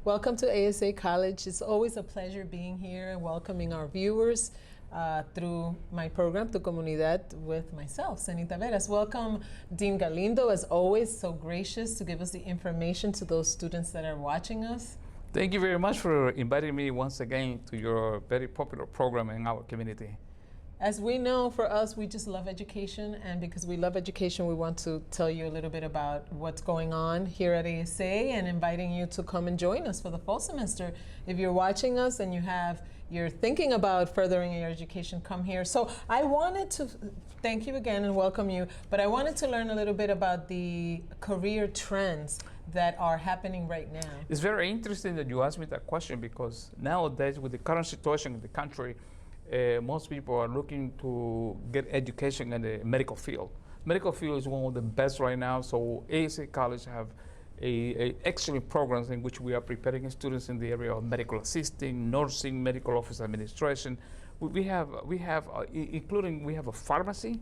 Welcome to ASA College. It's always a pleasure being here and welcoming our viewers through my program, to Comunidad, with myself, Seny Taveras. Welcome, Dean Galindo, as always, so gracious to give us the information to those students that are watching us. Thank you very much for inviting me once again to your very popular program in our community. As we know, for us, we just love education, and because we love education, we want to tell you a little bit about what's going on here at ASA and inviting you to come and join us for the fall semester. If you're watching us and you're thinking about furthering your education, come here. So I wanted to thank you again and welcome you, but I wanted to learn a little bit about the career trends that are happening right now. It's very interesting that you asked me that question, because nowadays, with the current situation in the country, most people are looking to get education in the medical field. Medical field is one of the best right now, so ASA College have excellent programs in which we are preparing students in the area of medical assisting, nursing, medical office administration. We have a pharmacy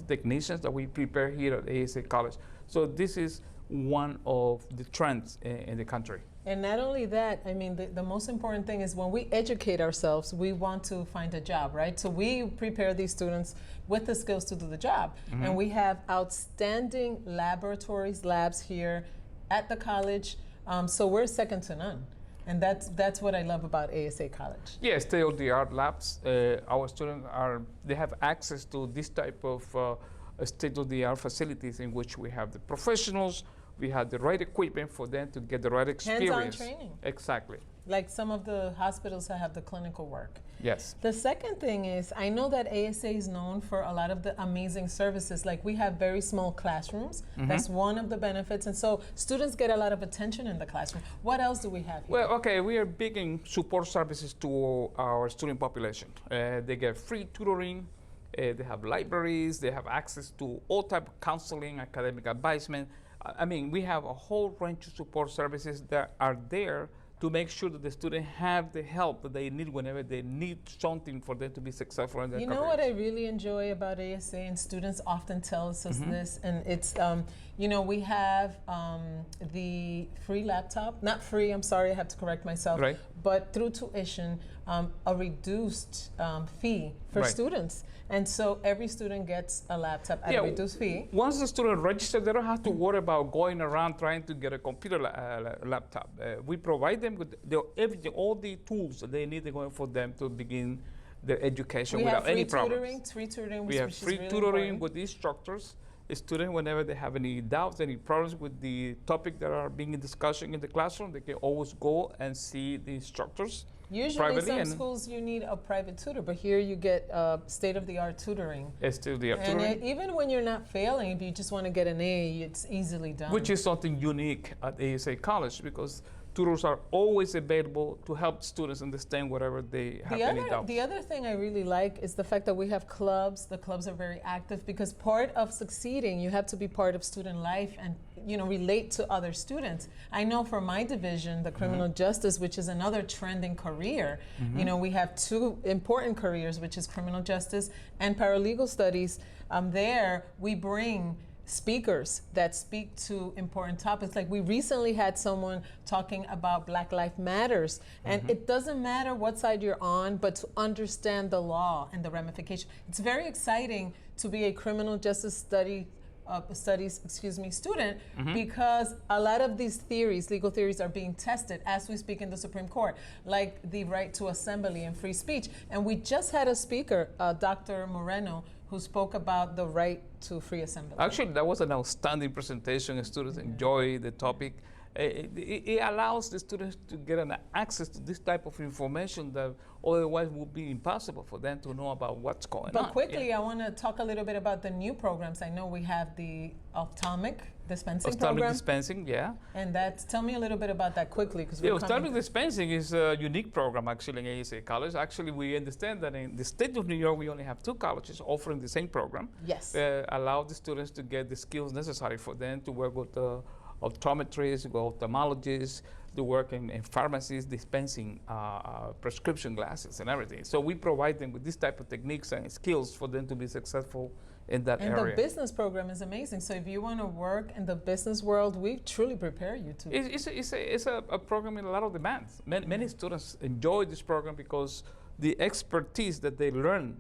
technicians that we prepare here at ASA College. So this is one of the trends in the country. And not only that, I mean, the most important thing is when we educate ourselves, we want to find a job, right? So we prepare these students with the skills to do the job. Mm-hmm. And we have outstanding labs here at the college. So we're second to none. And that's what I love about ASA College. Yes, state-of-the-art labs. Our students they have access to this type of state-of-the-art facilities in which we have the professionals, we have the right equipment for them to get the right experience. Hands-on training. Exactly. Like some of the hospitals that have the clinical work. Yes. The second thing is, I know that ASA is known for a lot of the amazing services. Like we have very small classrooms. Mm-hmm. That's one of the benefits. And so students get a lot of attention in the classroom. What else do we have here? Well, okay, we are big in support services to our student population. They get free tutoring. They have libraries. They have access to all type of counseling, academic advisement. I mean, we have a whole range of support services that are there to make sure that the students have the help that they need whenever they need something for them to be successful in their careers. You know what I really enjoy about ASA, and students often tell us mm-hmm. this, and it's, we have the free laptop, not free, I'm sorry, I have to correct myself, right. But through tuition, a reduced fee for right. students. And so every student gets a laptop at a reduced fee. Once the student registers, they don't have to worry about going around trying to get a computer laptop. We provide them with everything, all the tools that they need for them to begin their education without any problems. Free tutoring, we have free tutoring with the instructors. The student, whenever they have any doubts, any problems with the topic that are being discussed in the classroom, they can always go and see the instructors. Usually some schools you need a private tutor, but here you get state-of-the-art tutoring. State-of-the-art tutoring. And even when you're not failing, if you just want to get an A, it's easily done. Which is something unique at ASA College, because tutors are always available to help students understand whatever they have any doubts. The other thing I really like is the fact that we have clubs. The clubs are very active because part of succeeding, you have to be part of student life and relate to other students. I know for my division, the criminal mm-hmm. justice, which is another trending career, mm-hmm. We have two important careers, which is criminal justice and paralegal studies. There we bring speakers that speak to important topics. Like we recently had someone talking about Black Lives Matters, and mm-hmm. it doesn't matter what side you're on, but to understand the law and the ramification. It's very exciting to be a criminal justice studies student, mm-hmm. because a lot of these theories, legal theories, are being tested as we speak in the Supreme Court, like the right to assembly and free speech. And we just had a speaker, Dr. Moreno, who spoke about the right to free assembly. Actually, that was an outstanding presentation. Students enjoy the topic. It allows the students to get an access to this type of information that otherwise would be impossible for them to know about what's going on. But quickly, I want to talk a little bit about the new programs. I know we have the Ophthalmic Dispensing program. Ophthalmic Dispensing, yeah. And tell me a little bit about that quickly. Ophthalmic Dispensing is a unique program actually in ASA College. Actually, we understand that in the state of New York, we only have 2 colleges offering the same program. Yes. Allow the students to get the skills necessary for them to work with optometrists, we got ophthalmologists, they work in pharmacies dispensing prescription glasses and everything. So we provide them with this type of techniques and skills for them to be successful in that area. And the business program is amazing. So if you want to work in the business world, we truly prepare you to. It's a program in a lot of demands. Many students enjoy this program because the expertise that they learn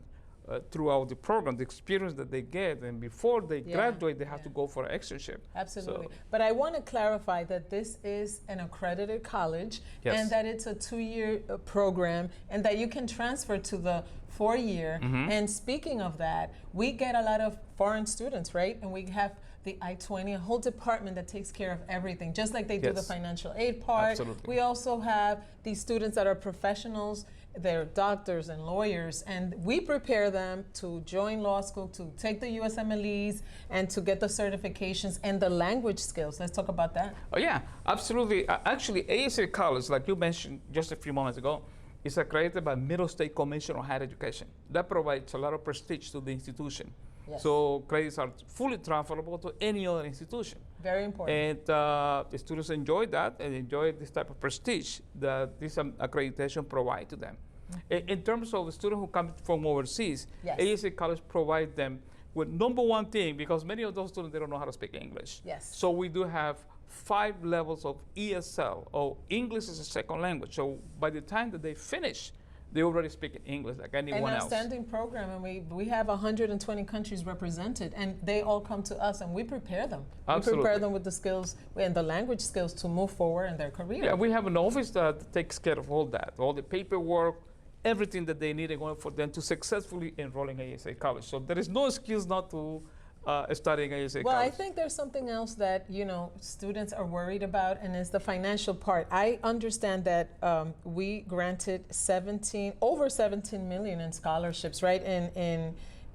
throughout the program, the experience that they get, and before they graduate, they have to go for an externship. Absolutely. So, but I want to clarify that this is an accredited college, and that it's a 2-year program, and that you can transfer to the 4-year. And speaking of that, we get a lot of foreign students, right? And we have the I-20, a whole department that takes care of everything, just like they do the financial aid part. Absolutely. We also have these students that are professionals. They're doctors and lawyers, and we prepare them to join law school, to take the USMLEs, and to get the certifications and the language skills. Let's talk about that. Oh yeah, absolutely. Actually, ASA College, like you mentioned just a few moments ago, is accredited by Middle State Commission on Higher Education. That provides a lot of prestige to the institution. Yes. So credits are fully transferable to any other institution. Very important. And the students enjoy that and enjoy this type of prestige that this accreditation provide to them. In terms of the students who come from overseas, ASA College provide them with number one thing, because many of those students, they don't know how to speak English. Yes. So we do have 5 levels of ESL, or English as a second language. So by the time that they finish, they already speak English like anyone else. And a standing program, and we have 120 countries represented, and they all come to us, and we prepare them. Absolutely. We prepare them with the skills and the language skills to move forward in their career. Yeah, we have an office that takes care of all that, all the paperwork, everything that they need in order for them to successfully enroll in ASA College. So there is no excuse not to studying ASA Well, College. I think there's something else that students are worried about, and it's the financial part. I understand that we granted over 17 million in scholarships, right?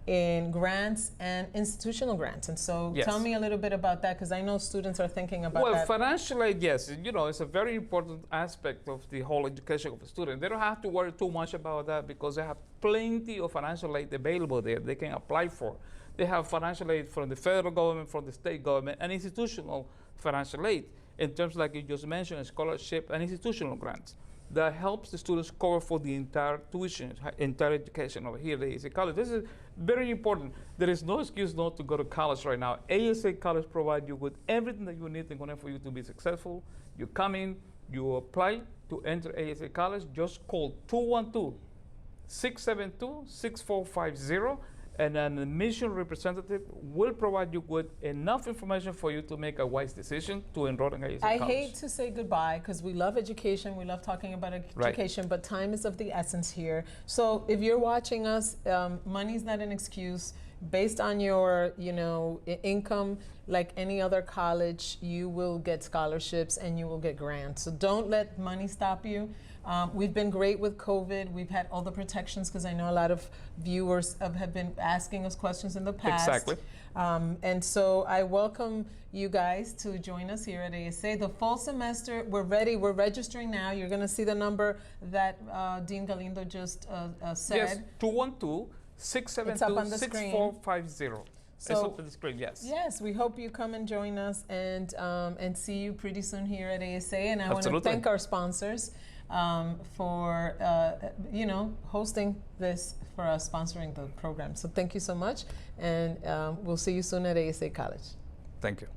In grants and institutional grants. And so tell me a little bit about that, because I know students are thinking about that. Well, financial aid, yes. It's a very important aspect of the whole education of a student. They don't have to worry too much about that because they have plenty of financial aid available there they can apply for. They have financial aid from the federal government, from the state government, and institutional financial aid in terms, like you just mentioned, scholarship and institutional grants. That helps the students cover for the entire tuition, entire education over here at ASA College. This is very important. There is no excuse not to go to college right now. ASA College provides you with everything that you need in order for you to be successful. You come in, you apply to enter ASA College. Just call 212-672-6450, and an admission representative will provide you with enough information for you to make a wise decision to enroll in ASA College. I hate to say goodbye, because we love education, we love talking about education, but time is of the essence here. So if you're watching us, money's not an excuse. Based on your income, like any other college, you will get scholarships and you will get grants. So don't let money stop you. We've been great with COVID. We've had all the protections, because I know a lot of viewers have been asking us questions in the past. Exactly. And so I welcome you guys to join us here at ASA. The fall semester, we're ready. We're registering now. You're going to see the number that Dean Galindo just said. Yes, 212-672-6450. So, it's up to the screen, yes. Yes, we hope you come and join us and see you pretty soon here at ASA. And I want to thank our sponsors for hosting this for us, sponsoring the program. So thank you so much, and we'll see you soon at ASA College. Thank you.